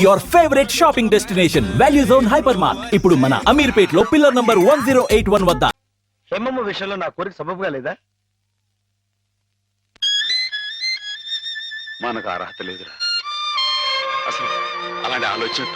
Your favourite shopping destination value zone hyper mart ఇప్పుడు మన అమీర్పేట్ లో పిల్లర్ నంబర్ 1081 వద్ద. హేమమ్మ విషయంలో నా కోరిక సబబుగా లేదా? మనకు అర్హత లేదురా. అసలు అలాంటి ఆలోచన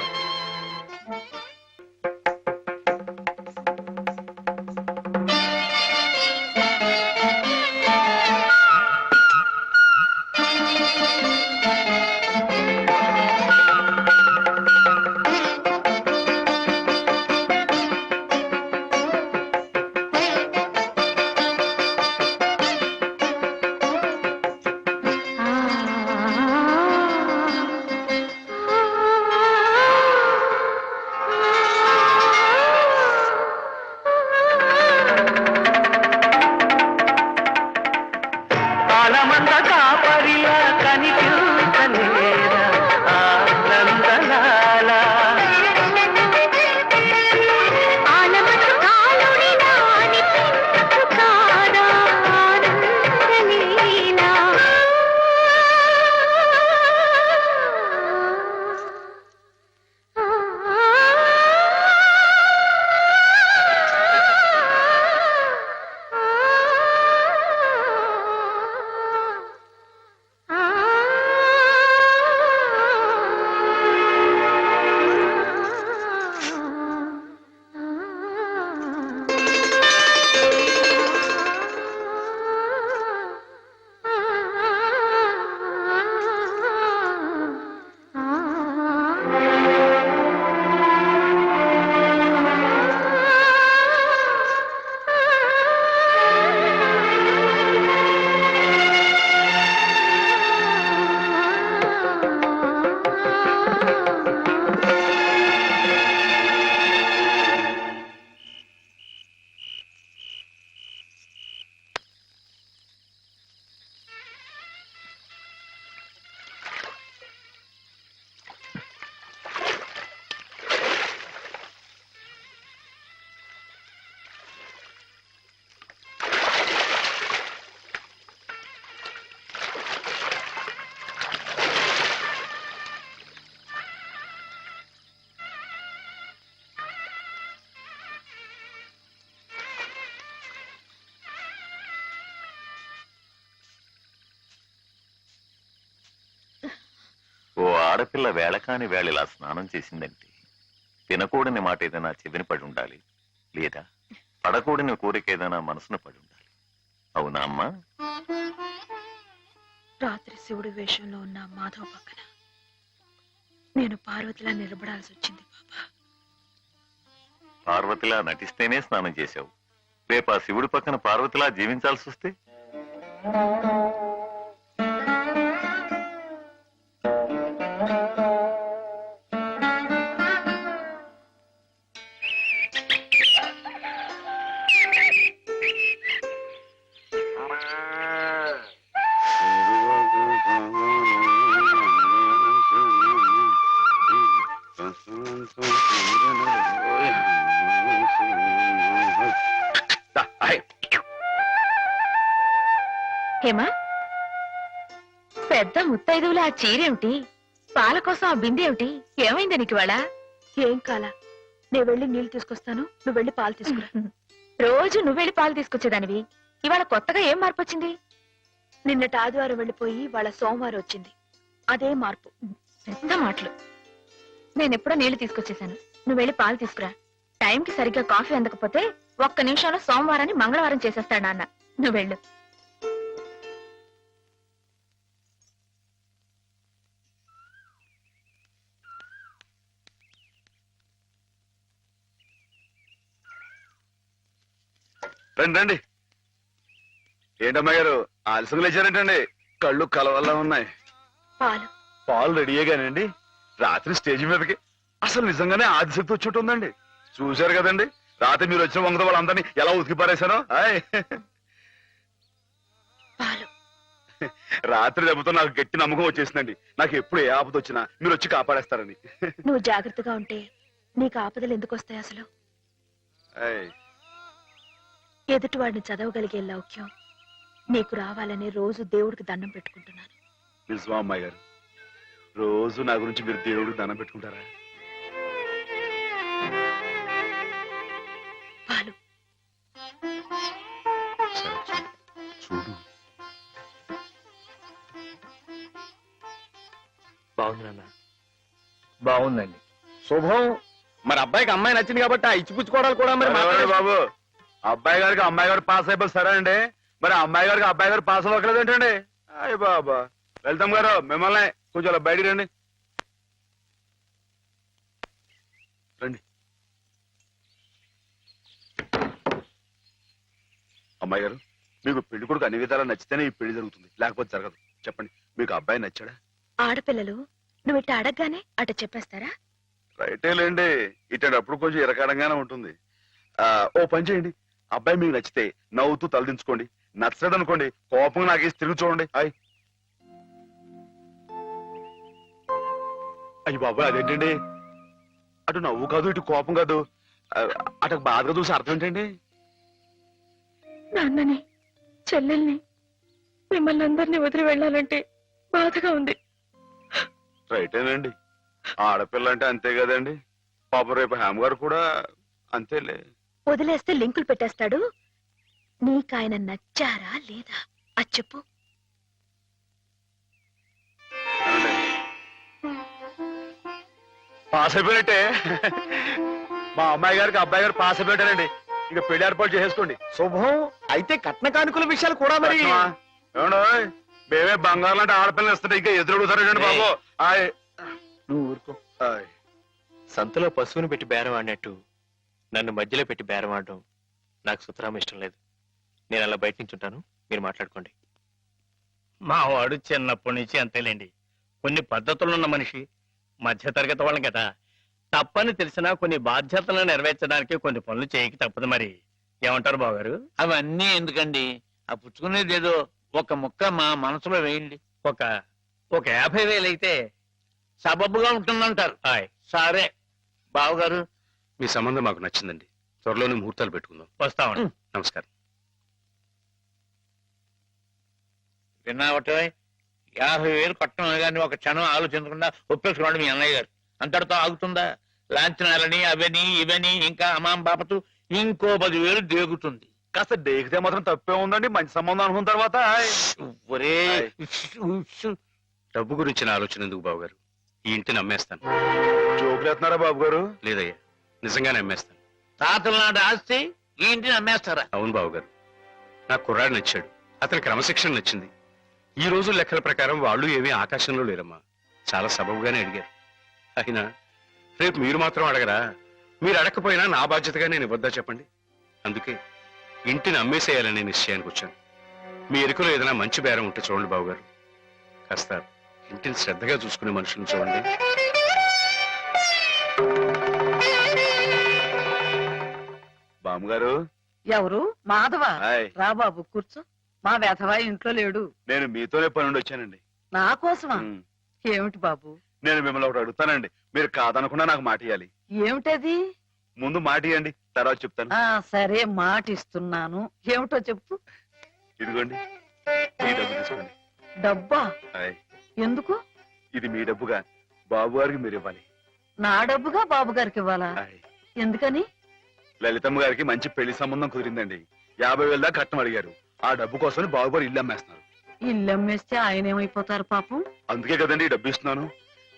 ఆడపిల్ల వేళకాని వేళ ఇలా స్నానం చేసిందంటే తినకూడని మాట ఏదైనా చెవిన పడి ఉండాలి, లేదా పడకూడని కోరిక ఏదైనా మనసును పడి ఉండాలి. అవునా అమ్మా? రాత్రి శివుడి వేషంలో ఉన్న మాధవ పక్కన నేను పార్వతిలా నిలబడాల్సి వచ్చింది బాబా. పార్వతిలా నటిస్తేనే స్నానం చేశావు. రేపు ఆ శివుడి పక్కన పార్వతిలా జీవించాల్సి వస్తే? హేమా, పెద్ద ముత్తైదువులు ఆ చీరేమిటి, పాల కోసం ఆ బిందేమిటి, ఏమైంది నీకు ఇవాళ? ఏం కాలా, నేను వెళ్ళి నీళ్లు తీసుకొస్తాను, నువ్వు వెళ్ళి పాలు తీసుకురా. రోజు నువ్వు వెళ్ళి పాలు తీసుకొచ్చేదానివి, ఇవాళ కొత్తగా ఏం మార్పు వచ్చింది? నిన్నటి ఆదివారం వెళ్ళిపోయి వాళ్ళ సోమవారం వచ్చింది, అదే మార్పు. పెద్ద మాటలు. నేనెప్పుడో నీళ్లు తీసుకొచ్చేసాను, నువ్వు వెళ్ళి పాలు తీసుకురా. టైంకి సరిగ్గా కాఫీ అందకపోతే ఒక్క నిమిషంలో సోమవారాన్ని మంగళవారం చేసేస్తాడు నాన్న. నువ్వు వెళ్ళు. రండి రండి. ఏంటమ్మా గారు ఆలస్యం లేచారంటండి? కళ్ళు కలవల్లా ఉన్నాయి. పాలు పాలు రెడీయేగానండి. రాత్రి స్టేజ్ మీదకి అసలు నిజంగానే ఆదిశక్తి వచ్చి ఉంటుందండి. చూశారు కదండి రాత్రి మీరు వచ్చిన వంగతో వాళ్ళందరినీ ఎలా ఉతికి పారేశానో. రాత్రి దెబ్బతో నాకు గట్టి నమ్మకం వచ్చేసిందండి. నాకు ఎప్పుడు ఏ ఆపద వచ్చినా మీరు వచ్చి కాపాడేస్తారని. నువ్వు జాగ్రత్తగా ఉంటే నీకు ఆపదలు ఎందుకు వస్తాయి అసలు? ఎదుటివాడిని చదవగలిగే లౌక్యం నీకు రావాలని రోజు దేవుడికి దండం పెట్టుకుంటున్నాను. నిజమా అమ్మాయి గారు? రోజు నా గురించి మీరు దేవుడికి దండం పెట్టుకుంటారా? పాలు సరే, చూడు. బాగుంది నాన్న, బాగుందండి. శుభం. మరి అబ్బాయికి అమ్మాయి నచ్చింది కాబట్టి ఆ ఇచ్చిపుచ్చుకోవడాలు కూడా మరి మాట్లాడండి బాబు. అబ్బాయి గారికి అమ్మాయి గారు పాస్ అయిపోయి సరే అండి, మరి అమ్మాయి గారికి అబ్బాయి గారు పాస్ అవ్వట్లేదు ఏంటండి? అయ్య బాబా. వెళ్తాం గారు, మిమ్మల్ని కొంచెం అలా బయటికి రండి. రండి. అమ్మాయి గారు, మీకు పెళ్లి కొడుకు అన్ని విధాలా నచ్చితేనే ఈ పెళ్లి జరుగుతుంది, లేకపోతే జరగదు. చెప్పండి, మీకు అబ్బాయి నచ్చాడా? ఆడపిల్లలు నువ్వు ఇట్ట అడగగానే అట చెప్పేస్తారా? రైటే లేండి, ఇటప్పుడు కొంచెం ఇరకాడంగానే ఉంటుంది. ఓ పని చేయండి, అబ్బాయి మీకు నచ్చితే నవ్వుతూ తలదించుకోండి, నచ్చలేదు అనుకోండి కోపంగా నాకేసి తిరిగి చూడండి. అయ్యి బాబాయ్, అదేంటండి? అటు నవ్వు కాదు, ఇటు కోపం కాదు, అటు బాధగా చూసి అర్థం ఏంటండి? నాన్నని, చెల్లెల్ని, మిమ్మల్ని అందరినీ వదిలి వెళ్ళాలంటే బాధగా ఉంది. రైటేనండి, ఆడపిల్ల అంటే అంతే కదండి. పాప రేపు హేమ గారు కూడా అంతేలే. వదిలేస్తే లింకులు పెట్టేస్తాడు. నీకాయన నచ్చారా లేదా అది చెప్పు. పాస్ అయిపోయినట్టే. మా అమ్మాయి గారికి అబ్బాయి గారు పాస్ అయిపోయారండి. ఇక పెళ్లి ఏర్పాటు చేసుకోండి. శుభం. అయితే కట్న కానుకల విషయాలు కూడా మరి ఏమండోయ్, మేమే బంగారం లాంటి ఆడపిల్లలు ఇస్తుంటే ఇంకా ఎదురుడుతారండి బాబు. నువ్వు ఊరుకో. సంతలో పశువుని పెట్టి బేరం ఆడినట్టు నన్ను మధ్యలో పెట్టి బేరం ఆడడం నాకు సుతరాం ఇష్టం లేదు. నేను అలా బయట నుంచి ఉంటాను, మీరు మాట్లాడుకోండి. మా వాడు చిన్నప్పటి నుంచి అంతేలేండి. కొన్ని పద్ధతులున్న మనిషి, మధ్యతరగతి వాళ్ళం కదా. తప్పని తెలిసినా కొన్ని బాధ్యతలను నెరవేర్చడానికి కొన్ని పనులు చేయక తప్పదు. మరి ఏమంటారు బావగారు? అవన్నీ ఎందుకండి, ఆ పుచ్చుకునేది ఏదో ఒక ముక్క మా మనసులో వేయండి. ఒక 50,000 అయితే సబబుగా ఉంటుందంటారు. సరే బావగారు, మీ సంబంధం మాకు నచ్చిందండి. త్వరలోనే ముహూర్తాలు పెట్టుకుందాం. వస్తామండి. నమస్కారం. విన్నావటే 50,000 కట్టడం కానీ ఒక క్షణం ఆలోచించకుండా ఒప్పేసుకోండి మీ అన్నయ్య గారు. అంతటితో ఆగుతుందా? లాంఛనాలని అవని ఇవని ఇంకా అమాం బాపతు ఇంకో 10,000 దేగుతుంది. కాస్త డేకితే మాత్రం తప్పే ఉందండి, మంచి సంబంధం అనుకున్న తర్వాత. ఒరే డబ్బు గురించిన ఆలోచన ఎందుకు బాబు గారు? ఈ ఇంటిని అమ్మేస్తాను. జోకులు వేస్తున్నారా బాబు గారు? లేదయ్యా, నిజంగానే అమ్మేస్తాను. తాతల నాటి ఆస్తి ఈ ఇంటిని అమ్మేస్తారా? అవును బాబు గారు, నాకు కుర్రాడు నచ్చాడు, అతని క్రమశిక్షణ నచ్చింది. ఈ రోజు లెక్కల ప్రకారం వాళ్ళు ఏమీ ఆకాశంలో లేరమ్మా, చాలా సబబుగానే అడిగారు. అయినా రేపు మీరు మాత్రం అడగరా? మీరు అడగకపోయినా నా బాధ్యతగా నేను ఇవ్వద్దా చెప్పండి? అందుకే ఇంటిని అమ్మేసేయాలనే నిశ్చయానికి వచ్చాను. మీ ఎరుకలో ఏదైనా మంచి బేరం ఉంటే చూడండి బాబు గారు. కాస్త ఇంటిని శ్రద్ధగా చూసుకునే మనుషులను చూడండి. బామ్మగారు. ఎవరు? మాధవ. హాయ్. రా బాబు కూర్చో. మా వెధవా ఇంట్లో లేడు. నేను మీతోనే పని నుండి వచ్చానండి. నా కోసమా? ఉమ్. ఏమిటి బాబు? నేను మిమ్మల్ని ఒకటి అడుగుతానండి, మీరు కాదనకుండా నాకు మాట ఇవ్వాలి. ఏమిటది? ముందు మాట ఇవ్వండి, తర్వాత చెప్తాను. సరే మాట ఇస్తున్నాను. ఏమిటో చెప్పు. ఇదిగోండి, ఈ డబ్బు తీసుకోండి. డబ్బా? హాయ్. ఎందుకు? ఇది మీ డబ్బుగా బాబు గారికి మీరు ఇవ్వాలి. నా డబ్బుగా బాబు గారికి ఇవ్వాలా? హాయ్. ఎందుకని? లలితమ్మ గారికి మంచి పెళ్లి సంబంధం కుదిరిందండి. 50,000 దాకా కట్నం అడిగారు. ఆ డబ్బు కోసం బాబు గారు ఇల్లు అమ్మేస్తున్నారు. ఇల్లు అమ్మేస్తే ఆయన ఏమైపోతారు పాపం? అందుకే కదండి ఈ డబ్బు ఇస్తున్నాను.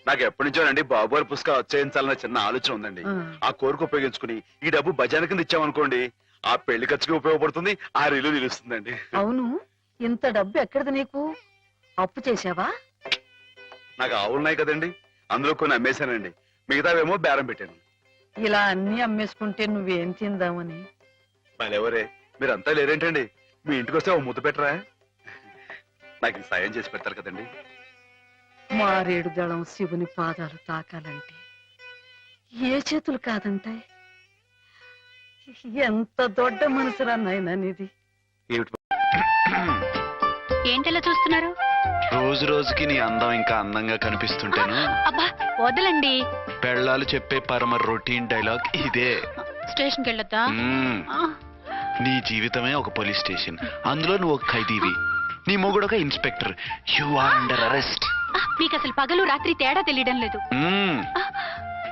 నాకు ఎప్పటి నుంచోనండి బాబు గారి పుస్తకం వచ్చేయించాలన్న చిన్న ఆలోచన ఉందండి. ఆ కోరిక ఉపయోగించుకుని ఈ డబ్బు బజార్ కింద ఇచ్చామనుకోండి, ఆ పెళ్లి ఖర్చుకి ఉపయోగపడుతుంది, ఆ ఇల్లు నిలుస్తుందండి. అవును, ఇంత డబ్బు ఎక్కడిది నీకు? అప్పు చేశావా? నాకు ఆవులున్నాయి కదండి, అందులో కొన్ని అమ్మేశానండి, మిగతావేమో బేరం పెట్టాను. ఇలా అన్ని అమ్మేసుకుంటే నువ్వేం తిందామని. మళ్ళెవరే మీరంతా లేరేంటండి? మీ ఇంటికి వస్తే ఓ ముద్దు పెట్టరా? నాకు ఈ సాయం చేసి పెడతారు కదండి. మారేడు దళం శివుని పాదాలు తాకాలంటే ఏ చేతులు కాదంటాయి? ఎంత దొడ్డ మనసురా నాయనా నీది. ఏంటలా చూస్తున్నారు? రోజు రోజుకి నీ అందం ఇంకా అందంగా కనిపిస్తుంటేను. అబ్బా వదలండి. పెళ్ళాలు చెప్పే పరమ రొటీన్ డైలాగ్ ఇదే. స్టేషన్కి వెళ్ళొద్దా? నీ జీవితమే ఒక పోలీస్ స్టేషన్, అందులో నువ్వు ఒక ఖైదీవి, నీ మొగుడు ఒక inspector. You are under arrest. మీకు అసలు పగలు రాత్రి తేడా తెలియడం లేదు.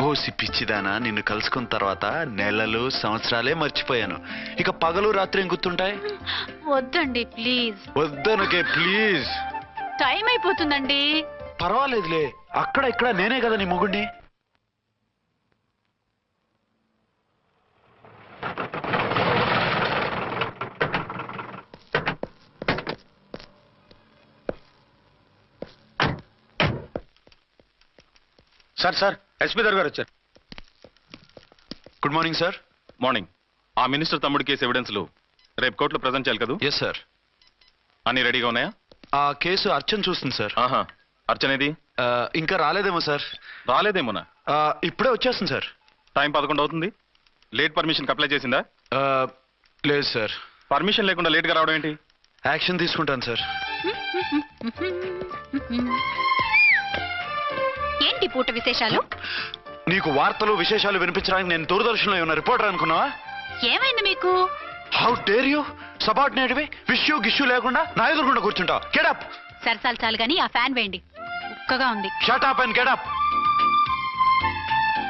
ఓ పిచ్చిదానా, నిన్ను కలుసుకున్న తర్వాత నెలలు సంవత్సరాలే మర్చిపోయాను. ఇక పగలు రాత్రి ఏం గుర్తుంటాయి? వద్దండి ప్లీజ్. వద్దనకే ప్లీజ్. టైం అయిపోతుందండి. పర్వాలేదులే, అక్కడ ఇక్కడ నేనే కదా నీ మొగుడిని. సార్ ఎస్పీ గారు వచ్చారు. Good morning sir. మార్నింగ్. ఆ మినిస్టర్ తమ్ముడి కేసు ఎవిడెన్స్లు రేపు కోర్టులో ప్రజెంట్ చేయాలి కదా? Yes sir. అన్ని రెడీగా ఉన్నాయా? ఆ కేసు అర్చన్ చూస్తుంది సార్. ఆహా, అర్చనేది? ఇంకా రాలేదేమో సార్. రాలేదేమోనా? ఇప్పుడే వచ్చేస్తుంది సార్. టైం 11 అవుతుంది. లేట్ పర్మిషన్ అప్లై చేసిందా? లేదు సార్. పర్మిషన్ లేకుండా లేట్ గా రావడం ఏంటి? యాక్షన్ తీసుకుంటాను సార్. ఏంటి పూట విశేషాలు? నీకు వార్తలు విశేషాలు వినిపించడానికి నేను దూరదర్శన్లో ఉన్న రిపోర్టర్ అనుకున్నావా? ఏమైంది మీకు? How dare you! సబార్డినేట్వి విష్యూ గిష్యూ లేకుండా నా ఎదురుకుండా కూర్చుంటావు. Get up. సరసాలు చాలు గాని ఆ ఫ్యాన్ వేయండి, ఉక్కగా ఉంది. Shut up and get up.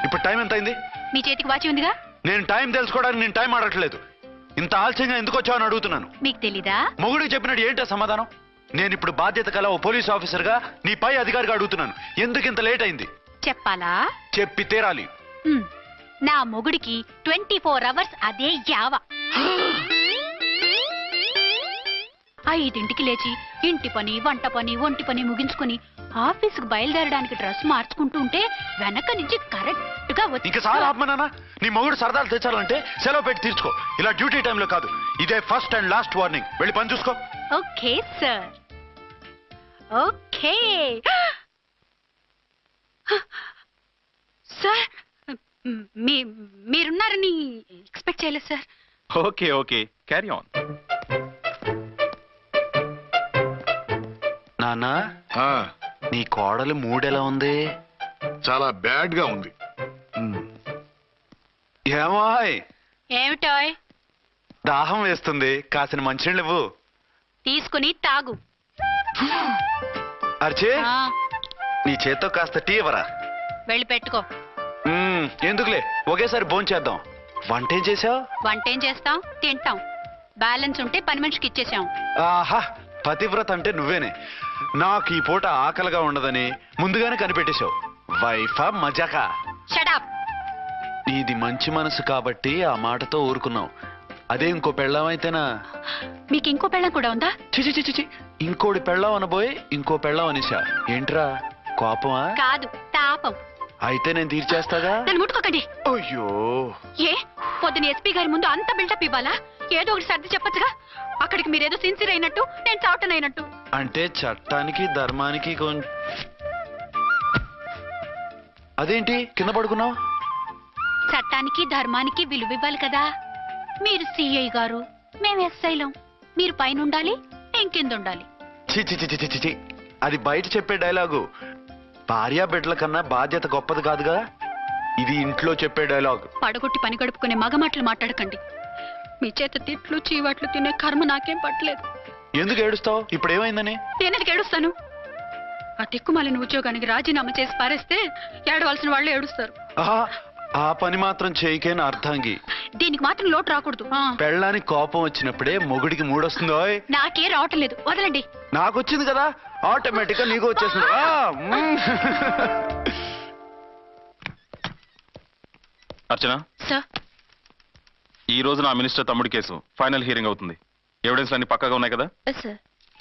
ఇప్పుడు టైం ఎంత అయింది? మీ చేతికి వాచి ఉందిగా. నేను టైం తెలుసుకోవడానికి నేను టైం ఆడట్లేదు. ఇంత ఆలస్యంగా ఎందుకు వచ్చావని అడుగుతున్నాను. మీకు తెలీదా? మొగుడికి చెప్పినట్టు ఏంటో సమాధానం? నేను ఇప్పుడు బాధ్యత కల ఓ పోలీస్ ఆఫీసర్ గా నీ పై అధికారిగా అడుగుతున్నాను, ఎందుకు ఇంత లేట్ అయింది? చెప్పాలా? చెప్పి తీరాలి. నా మొగుడికి 24 hours అదే యావ. 5ంటికి లేచి ఇంటి పని, వంట పని, ఒంటి పని ముగించుకుని ఆఫీసుకు బయలుదేరడానికి డ్రెస్ మార్చుకుంటూ ఉంటే వెనక నుంచి కరెక్ట్ గా వచ్చి. ఇంకా చాలా ఆత్మనానా, నీ మొగుడు సరదాలు తెచ్చాలంటే సెలవు పెట్టి తీర్చుకో. ఇలా డ్యూటీ టైంలో కాదు. ఇదే ఫస్ట్ అండ్ లాస్ట్ వార్నింగ్. వెళ్ళి పని చూసుకో. Okay sir, okay sir. మీరున్నారని ఎక్స్పెక్ట్ చేయలేదు sir. Okay okay, carry on. నాన్నా, నీ కోడలు మూడెలా ఉంది? చాలా బ్యాడ్ గా ఉంది. ఏమాయ్? ఏమిటాయ్? దాహం వేస్తుంది, కాసిన మంచినీళ్ళు ఇవ్వు. తీసుకుని తాగు. అర్చే, నీ చేత్తో కాస్త టీ ఇవ్వరా? వెళ్ళి పెట్టుకో. ఎందుకులే, ఒకేసారి భోంచేద్దాం. వంట ఏం చేసావు? వంట ఏం చేస్తాం? తింటాం. బ్యాలెన్స్ ఉంటే పని మనిషికి ఇచ్చేసాం. ఆహా, పతివ్రత అంటే నువ్వేనే. నాకు ఈ పూట ఆకలిగా ఉండదని ముందుగానే కనిపెట్టేశావు. వైఫా మజాకా? షడప్. నీది మంచి మనసు కాబట్టి ఆ మాటతో ఊరుకున్నావు. అదే ఇంకో పెళ్ళాం అయితేనా? మీకు ఇంకో పెళ్ళం కూడా ఉందా? చిచి చిచి చి, ఇంకోటి పెళ్ళాం అనబోయి ఇంకో పెళ్ళాం అనేసా. ఏంట్రా, కోపమా? కాదు, తాపం. అయితే నేను తీర్చేస్తాగా. నన్ను ముట్టుకోకండి. అయ్యో, ఏ పొద్దున ఎస్పీ గారి ముందు అంత బిల్డప్ ఇవ్వాలా? ఏదో ఒకటి సర్ది చెప్పచ్చుగా. అక్కడికి మీరేదో సిన్సియర్ అయినట్టు, నేను చావటం అయినట్టు. అంటే చట్టానికి ధర్మానికి అదేంటి కింద పడుకున్నావు? చట్టానికి ధర్మానికి విలువ ఇవ్వాలి కదా. మీరు సిఐ గారు, మేము ఎస్ఐలం. మీరు పైన ఉండాలి, నేను కింద ఉండాలి. చి, అది బయట చెప్పే డైలాగు. భార్యా బిడ్డల కన్నా బాధ్యత గొప్పది కాదుగా. ఇది ఇంట్లో చెప్పే డైలాగ్. పడగొట్టి పని గడుపుకునే మగ మాటలు మాట్లాడకండి. మీ చేత తిట్లు చీవాట్లు తినే కర్మ నాకేం పట్టలేదు. ఎందుకు ఏడుస్తావు? ఇప్పుడు ఏమైందని? నేనెందుకు ఏడుస్తాను? ఆ తిక్కుమాలిన ఉద్యోగానికి రాజీనామా చేసి పారేస్తే ఏడవలసిన వాళ్ళు ఏడుస్తారు. ఆ పని మాత్రం చేయకేన అర్థంగి. దీనికి మాత్రం లోటు రాకూడదు. పెళ్ళానికి కోపం వచ్చినప్పుడే మొగుడికి మూడొస్తుందో. నాకే రావటం లేదు, వదలండి. నాకు వచ్చింది కదా, ఆటోమేటిక్ గా నీకు వచ్చేసింది. అర్చన సార్, ఈ రోజు నా మినిస్టర్ తమ్ముడి కేసు ఫైనల్ హియరింగ్ అవుతుంది. ఎవిడెన్స్ అన్ని పక్కగా ఉన్నాయి కదా? సార్.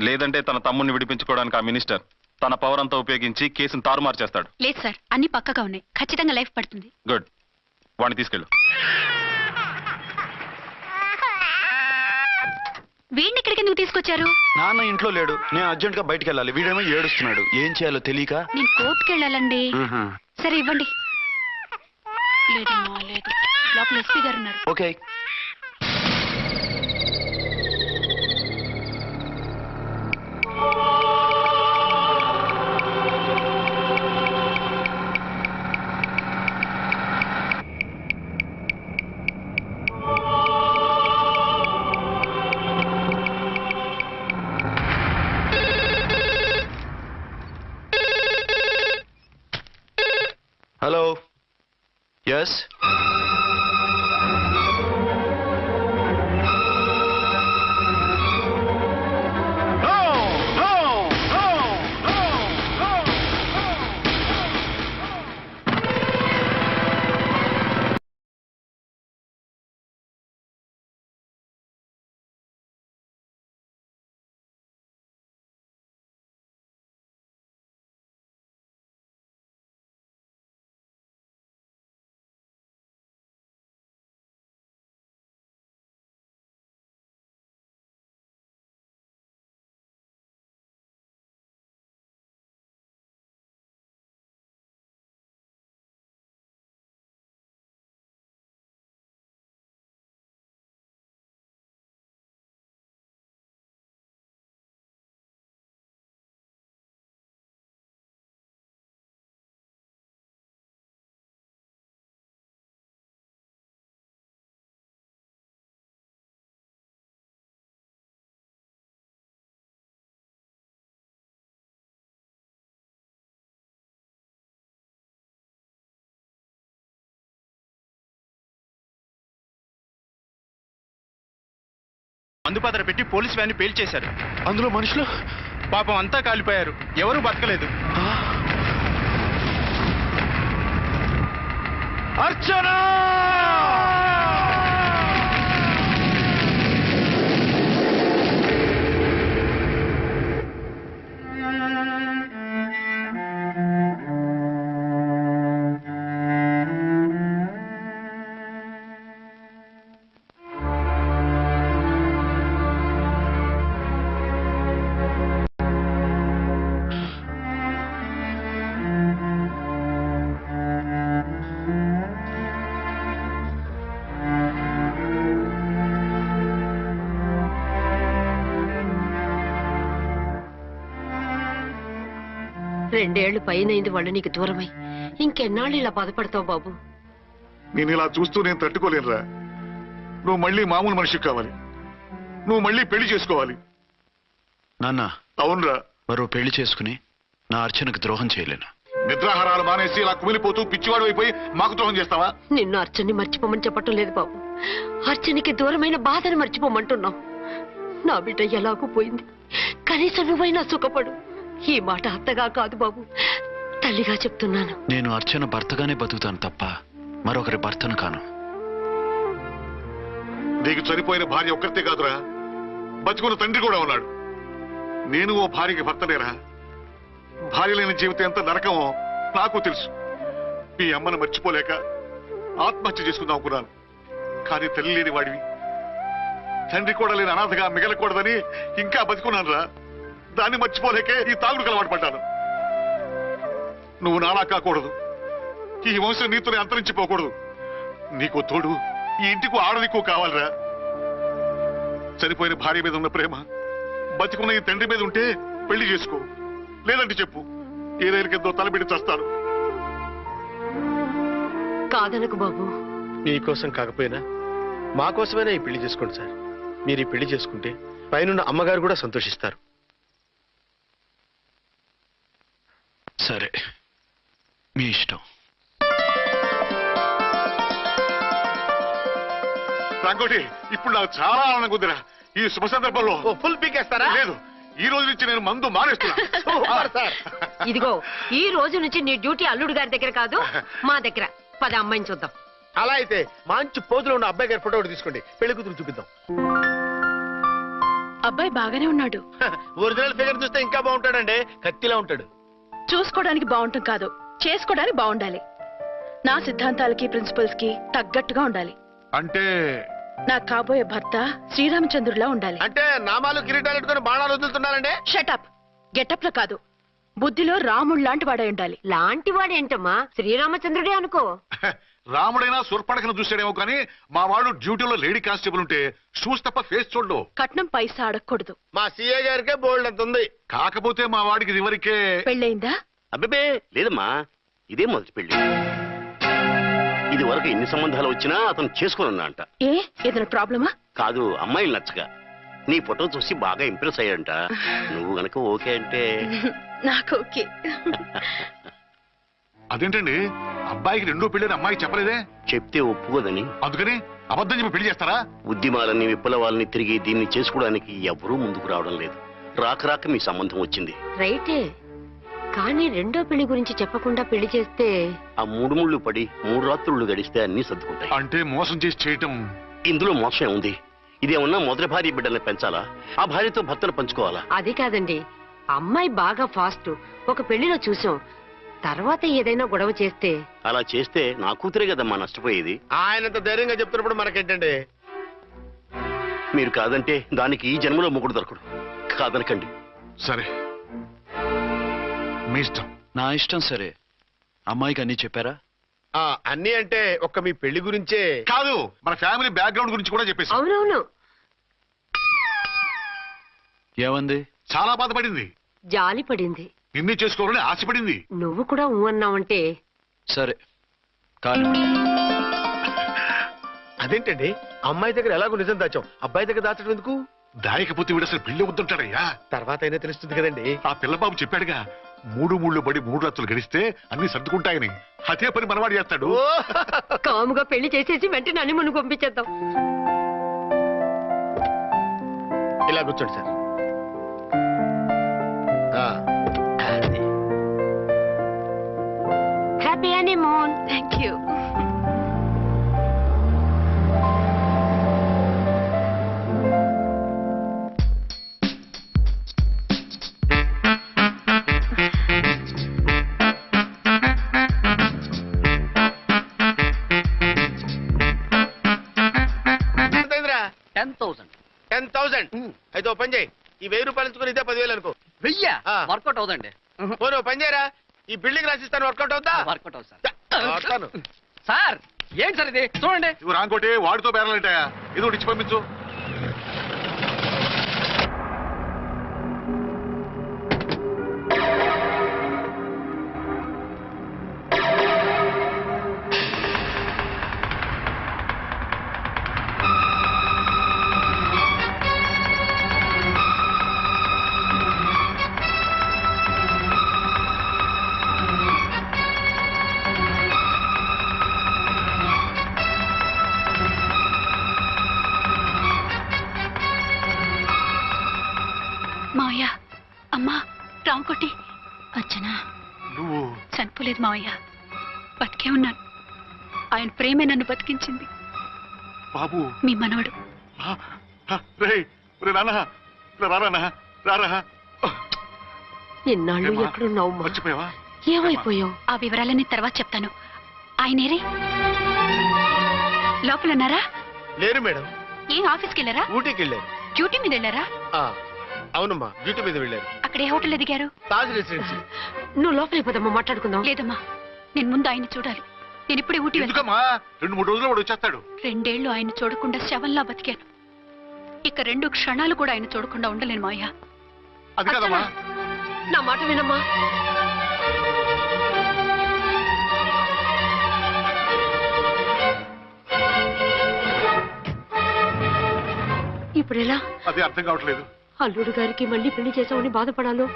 లేదంటే తన తమ్ముడిని విడిపించుకోవడానికి ఆ మినిస్టర్ తన పవర్ అంతా ఉపయోగించి కేసును తారుమారు చేస్తాడు. లేదు సార్, అన్ని పక్కగా ఉన్నాయి. ఖచ్చితంగా లైఫ్ పడుతుంది. గుడ్, వాడిని తీసుకెళ్ళు. వీడిని ఇక్కడికి ఎందుకు తీసుకొచ్చారు? నాన్న ఇంట్లో లేడు, నేను అర్జెంట్ గా బయటికి వెళ్ళాలి. వీడేమో ఏడుస్తున్నాడు, ఏం చేయాలో తెలియక. నేను కోర్టుకి వెళ్ళాలండి. సరే ఇవ్వండి. లేదమ్మా, లేదు. లోపల ఎస్పీ గారు ఉన్నారు. ఓకే. ఎస్ మందుపాత్ర పెట్టి పోలీస్ వ్యాన్ పేల్చేశారు. అందులో మనుషులు పాపం అంతా కాలిపోయారు, ఎవరూ బతకలేదు. అర్చనా! రెండేళ్లు పైనైంది వాళ్ళు నీకు దూరమై. ఇంకెన్నాళ్ళు ఇలా బాధపడతావు బాబు? నేను ఇలా చూస్తూ నేను తట్టుకోలేనురా. నువ్వు మళ్ళీ మామూలు మనిషి కావాలి, నువ్వు మళ్ళీ పెళ్లి చేసుకోవాలి. నాన్న, అవునరా. మరో పెళ్లి చేసుకుని నా అర్చనకు ద్రోహం చేయలేను. నిద్రాహారాలు మానేసి ఇలా కుమిలిపోతూ పిచ్చివాడు అయిపోయి మాకు ద్రోహం చేస్తావా? నిన్ను అర్చన్ని మర్చిపోమని చెప్పటం లేదు బాబు, అర్చనికి దూరమైన బాధని మర్చిపోమంటున్నావు. నా బిడ్డ ఎలాగూ పోయింది, కనీసం నువ్వైనా సుఖపడు. ఈ మాట అత్తగా కాదు బాబు, తల్లిగా చెప్తున్నాను. నేను అర్చన భర్తగానే బతుకుతాను తప్ప మరొకరి భర్తను కాను. నీకు చనిపోయిన భార్య ఒక్కరితే కాదురా, బతుకున్న తండ్రి కూడా ఉన్నాడు. నేను ఓ భార్యకి భర్తలేరా. భార్య లేని జీవితం ఎంత నరకమో నాకు తెలుసు. మీ అమ్మను మర్చిపోలేక ఆత్మహత్య చేసుకుందాం అనుకున్నాను. కానీ తల్లి లేని వాడివి, తండ్రి కూడా లేని అనాథగా మిగలకూడదని ఇంకా బతుకున్నాను రా. దాన్ని మర్చిపోలేకే ఈ తాగుడుకు అలవాటు పడ్డాను. నువ్వు నాలా కాకూడదు, ఈ వంశం నీతోనే అంతరించిపోకూడదు. నీకు తోడు ఈ ఇంటికి ఆడదికు కావాలిరా. చనిపోయిన భార్య మీద ఉన్న ప్రేమ బతికున్న ఈ తండ్రి మీద ఉంటే పెళ్లి చేసుకో, లేదంటే చెప్పు, ఏ రైలుకెంతో తలబెట్టి చస్తాను. కాదనకు బాబు. మీకోసం కాకపోయినా మా కోసమైనా ఈ పెళ్లి చేసుకోండి సార్. మీరు ఈ పెళ్లి చేసుకుంటే పైనున్న అమ్మగారు కూడా సంతోషిస్తారు. సరే, మీ ఇష్టం. రంగోటి, ఇప్పుడు నాకు చాలా ఆనందంగా ఉందిరా. ఈ శుభ సందర్భంలో ఫుల్ పీకేస్తారా? లేదు, ఈ రోజు నుంచి నేను మందు మానేస్తున్నా. ఇదిగో, ఈ రోజు నుంచి నీ డ్యూటీ అల్లుడు గారి దగ్గర కాదు, మా దగ్గర. పద అమ్మాయిని చూద్దాం. అలా అయితే మంచి పోజులో ఉన్న అబ్బాయి గారి ఫోటో ఒకటి తీసుకోండి, పెళ్లి కూతురు చూపిద్దాం. అబ్బాయి బాగానే ఉన్నాడు. ఒరిజినల్ ఫిగర్ చూస్తే ఇంకా బాగుంటాడండి, కత్తిలా ఉంటాడు. చూసుకోవడానికి బాగుంటాం కాదు, చేసుకోవడానికి బాగుండాలి. నా సిద్ధాంతాలకి ప్రిన్సిపల్స్ కి తగ్గట్టుగా ఉండాలి. అంటే నా కాబోయే భర్త శ్రీరామచంద్రులా ఉండాలి. అంటే నామాలు కిరీటాలు పెట్టుకుని బాణాలు వదులుతున్నారండి. షటప్. గెటప్ లో కాదు, బుద్ధిలో రాముడు లాంటి వాడై ఉండాలి. లాంటి వాడేంటమ్మా, శ్రీరామచంద్రుడే అనుకో. రాముడైనా సుర్పడకను చూసాడేమో కానీ మా వాడు డ్యూటీలో లేడీ కానిస్టేబుల్ ఉంటే షూస్ తప్ప ఫేస్ చూడడు. కట్నం పైసా అడగకూడదు. మా సీఏ గారికే బోల్డ్ అంత ఉంది. కాకపోతే మా వాడికి ఇదివరకే పెళ్ళయిందా? అబ్బే లేదమ్మా, ఇదే మొదటి పెళ్లి. ఇది వరకు ఎన్ని సంబంధాలు వచ్చినా అతను చేసుకున్నా అంట. ఏ ఏదైనా ప్రాబ్లమా? కాదు, అమ్మాయిలు నచ్చగా నీ ఫోటో చూసి బాగా ఇంప్రెస్ అయ్యాడంట. నువ్వు గనక ఓకే అంటే నాకు ఓకే. అదేంటండి అబ్బాయికి రెండో పెళ్ళని అమ్మాయి చెప్పలేదే? చెప్తే ఒప్పుకోదని. అందుకని అబద్ధం చెప్పి పెళ్లి చేస్తారా? ఉద్యమాలని విప్లవాలని తిరిగి దీన్ని చేసుకోవడానికి ఎవరూ ముందుకు రావడం లేదు. రాక రాక మీ సంబంధం వచ్చింది. రైటే, కానీ రెండో పెళ్లి గురించి చెప్పకుండా పెళ్లి చేస్తే ఆ 3 ముళ్ళు పడి 3 రాత్రుళ్ళు గడిస్తే అన్ని సర్దుకుంటాయి. అంటే మోసం చేసి చేయటం. ఇందులో మోసం ఉంది. ఇదేమన్నా మొదటి భార్య బిడ్డల్ని పెంచాలా, ఆ భార్యతో భర్తను పంచుకోవాలా? అది కాదండి, అమ్మాయి బాగా ఫాస్ట్. ఒక పెళ్లిలో చూసాం, తర్వాత ఏదైనా గొడవ చేస్తే. అలా చేస్తే నా కూతురే కదమ్మా నష్టపోయేది. ఆయనంత ధైర్యంగా చెప్తున్నప్పుడు మనకేంటండి? మీరు కాదంటే దానికి ఈ జన్మలో మొగుడు దొరకడు. కాదనకండి. సరే, మీ ఇష్టం. నా ఇష్టం. సరే, అమ్మాయికి అన్ని చెప్పారా? అన్ని అంటే ఒక్క మీ పెళ్లి గురించే కాదు, మన ఫ్యామిలీ బ్యాక్గ్రౌండ్ గురించి కూడా చెప్పేసి. అవునవును. ఏమంది? చాలా బాధపడింది, జాలి పడింది, నిన్నే చేసుకోవాలని ఆశపడింది. నువ్వు కూడా ఊ అన్నావంటే. సరే కానీ అదేంటండి, అమ్మాయి దగ్గర ఎలాగో నిజం దాచాం, అబ్బాయి దగ్గర దాచడం ఎందుకు? దాయకపోతే వీడు అసలు పెళ్లి వద్దంటాడయ్యా. తర్వాత అయినా తెలుస్తుంది కదండి. ఆ పిల్లబాబు చెప్పాడుగా, 3 ముళ్ళు పడి 3 రాత్రులు గడిస్తే అన్ని సర్దుకుంటాయని. అదే పని మనవాడు చేస్తాడు. కాముగా పెళ్లి చేసేసి వెంటనే అని మనం పంపించేద్దాం. ఇలా కూర్చోండి sir. Happy honeymoon. Thank you. ఎంతైందిరా? 10,000. అయితే ఓ పని చేయి, ఈ 1000 రూపాయలు ఎంచుకుని ఇదే 10,000 అనుకో. 1000 ఆ. వర్కౌట్ అవుదండి. పోనీ ఓ పని చేయరా, ఈ బిల్డింగ్ రాసిస్తాను, వర్కౌట్ అవుతా? వర్కౌట్ అవుతుంది సార్. వస్తాను. సార్ ఏంటి సార్ ఇది? చూడండి. ఇవి రాంకోటి వాడితో బేరాలంటాయా? ఇది ఒకటి ఇచ్చి పంపించు. మావయ్య, అమ్మా, రాంకోటి. అర్చన, నువ్వు చనిపోలేదు మావయ్య, బతికే ఉన్నాను. ఆయన ప్రేమే నన్ను బతికించింది. బాబు, మీ మనవడు. రారా. ఇన్నాళ్ళు ఎక్కడున్నావు? మర్చిపోయావా? ఏమైపోయావు? ఆ వివరాలన్నీ తర్వాత చెప్తాను. ఆయనేరే లోపల ఉన్నారా? లేరు మేడం. ఏ ఆఫీస్కి వెళ్ళారా? ఊటీకి వెళ్ళారు. డ్యూటీ మీద వెళ్ళారా? అవునమ్మా, డ్యూటీ మీద వెళ్ళారు. అక్కడ ఏ హోటల్ ఎదిగారు? తాజ్ రెసిడెన్సీ. నువ్వు లోపలికి పోదమ్మా, మాట్లాడుకుందాం. లేదమ్మా, నేను ముందు ఆయన్ని చూడాలి. నేను ఇప్పుడే ఊటీ వెళ్తాను. ఎందుకమ్మా? 2-3 రోజుల్లో వాడు వచ్చేస్తాడు. 2 ఏళ్లు ఆయన చూడకుండా శవంలా బతికాను. ఇక 2 క్షణాలు కూడా ఆయన చూడకుండా ఉండలేను మావయ్య. అది కాదమ్మా. నా మాట వినమ్మా. ఇప్పుడు ఎలా? అది అర్థం కావట్లేదు. అల్లుడు గారికి మళ్ళీ పెళ్లి చేసామని బాధపడాలో,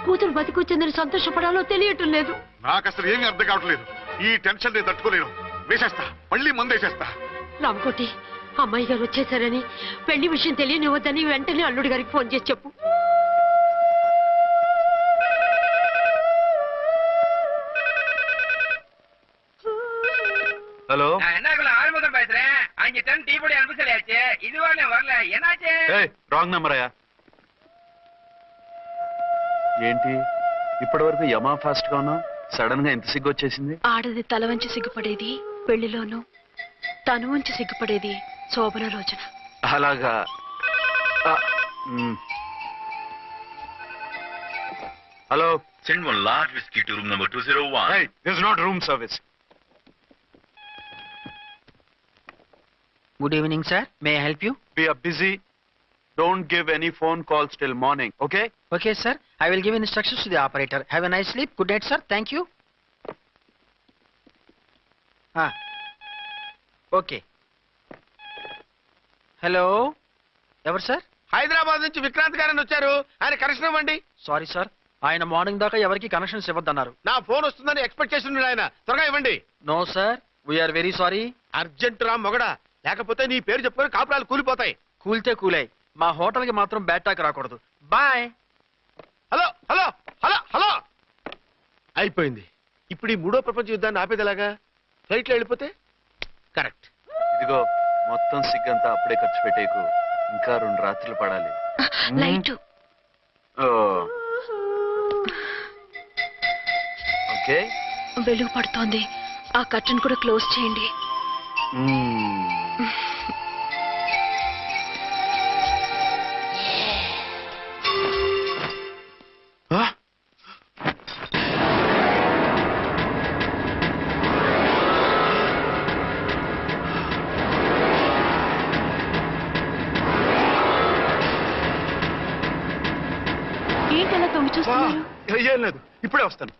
కూతురు బతికొచ్చిందని సంతోషపడాలో తెలియటం లేదు. నాకు అసలు ఏమీ అర్థం కావట్లేదు. ఈ టెన్షన్ నేను తట్టుకోలేను. వేసేస్తా, మళ్ళీ మందేసేస్తా. రామకోటి, అమ్మాయి గారు వచ్చేసారని, పెళ్లి విషయం తెలియనివ్వద్దని వెంటనే అల్లుడి గారికి ఫోన్ చేసి చెప్పు. ஹலோ. என்ன ஆரம்பம் பேசுறேன். அங்க டன் டீ போடி அனுப்ப சொல்லியாச்சு. இது வரல என்னாச்சு? ఏయ్, రాంగ్ నెంబర్ అయ్యా. ఏంటి ఇప్పటి వరకు యమా ఫాస్ట్ గా ఉన్నావు, సడన్ గా ఎంత సిగ్గు వచ్చేసింది? ఆడది తల వంచి సిగ్గుపడేది పెళ్లిలోనూ, తను వంచి సిగ్గుపడేది శోభన రోజున. అలాగా. Hello. Send 1 large whiskey to room number 201. Hey, this is not room service. Good evening, sir. May I help you? We are busy. Don't give any phone calls till morning, okay? Okay, sir. I will give instructions to the operator. Have a nice sleep. Good night, sir. Thank you. Okay. Hello. ఎవరు sir? Hyderabad నుంచి విక్రాంత్ గారని వచ్చారు. ఆయన connection ఇవ్వండి. Sorry sir, ఆయన morning దాకా ఎవరికి connections ఇవ్వద్దన్నారు. నా ఫోన్ వస్తుందని ఎక్స్పెక్ట్ చేస్తున్నాడు ఆయన. త్వరగా ఇవ్వండి. No sir, we're very sorry. Urgent రా మొగడా, లేకపోతే నీ పేరు చెప్పుకొని కాపురాలు కూలిపోతాయి. కూల్తే కూలాయి, మా హోటల్కి మాత్రం బ్యాడ్ టాక్ రాకూడదు. Bye. Hello hello hello hello. అయిపోయింది. ఇప్పుడు ఈ మూడో ప్రపంచ యుద్ధాన్ని ఆపేది ఎలాగా? ఫ్లైట్లో వెళ్ళిపోతే కరెక్ట్. ఇదిగో మొత్తం సిగ్గంతా అప్పుడే ఖర్చు పెట్టేకు, ఇంకా 2 రాత్రులు పడాలి. లైట్ ఓకే, వెలుగు పడుతోంది, ఆ కర్టన్ కూడా క్లోజ్ చేయండి. ఏంటలా తొంగి చూస్తున్నారు? ఏం లేదు, ఇప్పుడే వస్తాను.